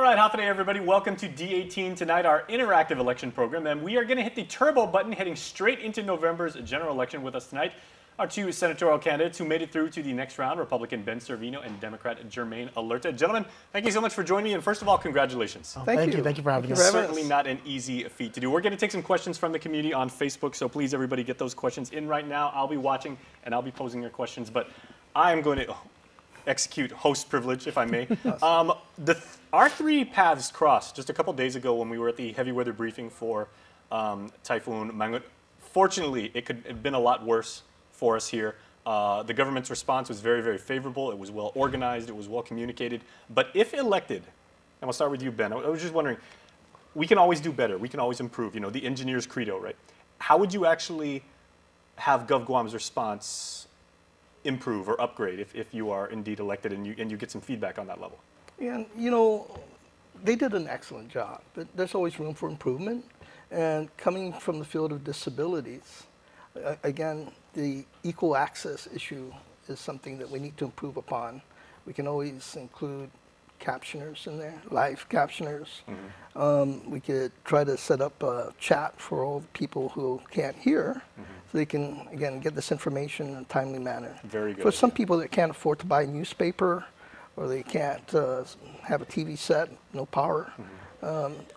right, half a day, everybody. Welcome to D18 Tonight, our interactive election program. And we are going to hit the turbo button heading straight into November's general election. With us tonight, our two senatorial candidates who made it through to the next round, Republican Ben Servino and Democrat Jermaine Alerta. Gentlemen, thank you so much for joining me. And first of all, congratulations. Oh, thank you. Thank you for having us. Certainly not an easy feat to do. We're going to take some questions from the community on Facebook. So please, everybody, get those questions in right now. I'll be watching and I'll be posing your questions. But I am going to execute host privilege, if I may. Our three paths crossed just a couple days ago when we were at the heavy weather briefing for Typhoon Mangut. Fortunately, it could have been a lot worse for us here. The government's response was very, very favorable. It was well organized. It was well communicated. But if elected, and we'll start with you, Ben, I was just wondering, we can always do better. We can always improve. You know, the engineer's credo, right? How would you actually have Gov Guam's response improve or upgrade if you are indeed elected and you get some feedback on that level? And, you know, they did an excellent job, but there's always room for improvement. And coming from the field of disabilities, again, the equal access issue is something that we need to improve upon. We can always include captioners in there, live captioners. Mm-hmm. We could try to set up a chat for all the people who can't hear, so they can, again, get this information in a timely manner. Very good. For some people that can't afford to buy a newspaper, or they can't have a TV set, no power,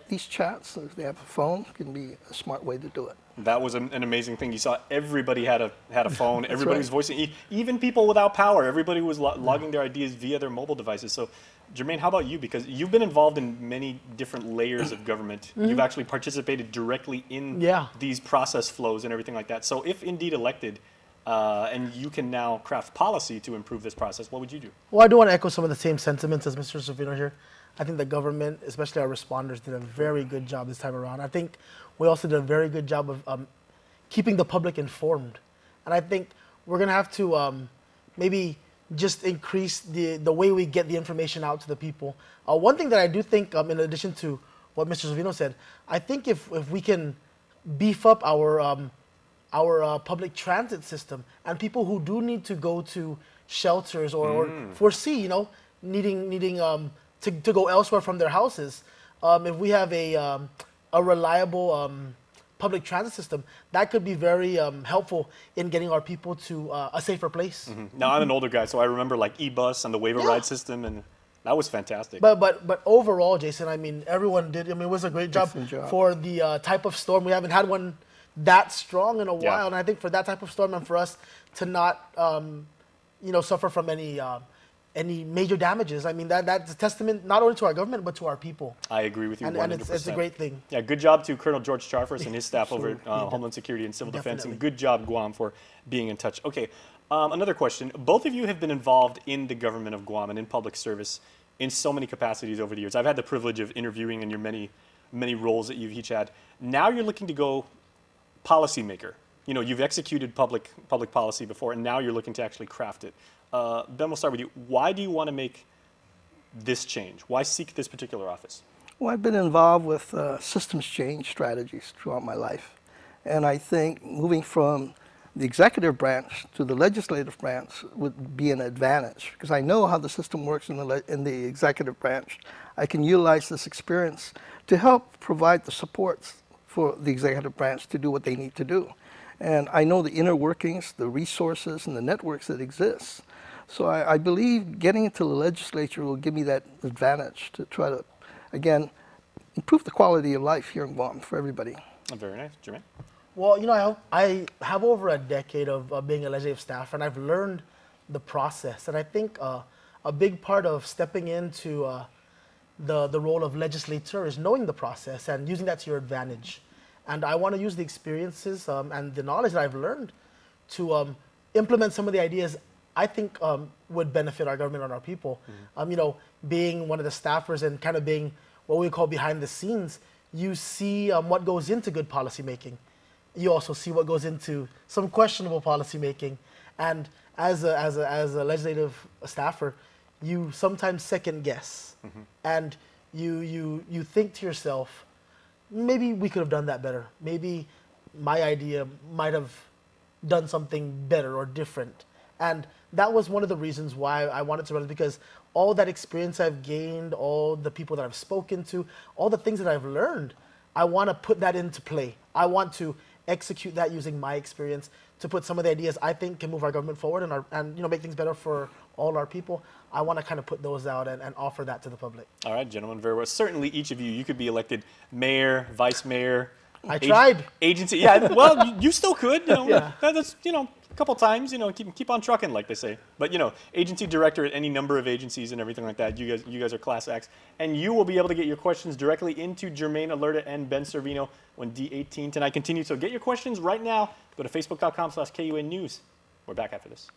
these chats, if they have a phone, can be a smart way to do it. That was an amazing thing. You saw everybody had a phone. Everybody was voicing, even people without power. Everybody was logging their ideas via their mobile devices. So, Jermaine, how about you? Because you've been involved in many different layers of government. You've actually participated directly in these process flows and everything like that. So, if indeed elected, and you can now craft policy to improve this process, what would you do? Well, I do want to echo some of the same sentiments as Mr. Servino here. I think the government, especially our responders, did a very good job this time around. I think we also did a very good job of keeping the public informed. And I think we're going to have to maybe just increase the way we get the information out to the people. One thing that I do think, in addition to what Mr. Servino said, I think if we can beef up our public transit system, and people who do need to go to shelters or foresee, you know, needing to go elsewhere from their houses, if we have a reliable public transit system, that could be very helpful in getting our people to a safer place. Now, I'm an older guy, so I remember like e-bus and the waiver ride system, and that was fantastic. But overall, Jason, I mean, everyone did. I mean, it was a great job for the type of storm. We haven't had one that strong in a while, and I think for that type of storm and for us to not, you know, suffer from any major damages, I mean, that's a testament not only to our government, but to our people. I agree with you 100%. And it's a great thing. Yeah, good job to Colonel George Charfers and his staff over at Homeland Security and Civil Defense, and good job, Guam, for being in touch. Okay, another question. Both of you have been involved in the government of Guam and in public service in so many capacities over the years. I've had the privilege of interviewing in your many roles that you've each had. Now you're looking to go policymaker. You know, you've executed public policy before, and now you're looking to actually craft it. Ben, we'll start with you. Why do you want to make this change? Why seek this particular office? Well, I've been involved with systems change strategies throughout my life. And I think moving from the executive branch to the legislative branch would be an advantage, because I know how the system works in the executive branch. I can utilize this experience to help provide the supports for the executive branch to do what they need to do. And I know the inner workings, the resources, and the networks that exist. So I believe getting into the legislature will give me that advantage to try to, again, improve the quality of life here in Guam for everybody. Very nice. Jermaine? Well, you know, I have over a decade of being a legislative staffer, and I've learned the process. And I think a big part of stepping into the role of legislator is knowing the process and using that to your advantage. And I want to use the experiences and the knowledge that I've learned to implement some of the ideas I think would benefit our government and our people. You know, being one of the staffers and kind of being what we call behind the scenes, you see what goes into good policy making. You also see what goes into some questionable policy making. And as a legislative staffer, you sometimes second guess. And you think to yourself, maybe we could have done that better. Maybe my idea might have done something better or different. And that was one of the reasons why I wanted to run, because all that experience I've gained, all the people that I've spoken to, all the things that I've learned, I want to put that into play. I want to execute that using my experience to put some of the ideas I think can move our government forward and make things better for all our people. I want to kind of put those out and offer that to the public. All right, gentlemen, very well. Certainly each of you could be elected mayor, vice mayor. I tried. Agency, yeah, well, you still could, Yeah. That's, a couple times, keep on trucking, like they say. But, agency director at any number of agencies and everything like that, you guys are class acts. And you will be able to get your questions directly into Jermaine Alerta and Ben Servino when D18 Tonight continues. So get your questions right now. Go to facebook.com/KUN News. We're back after this.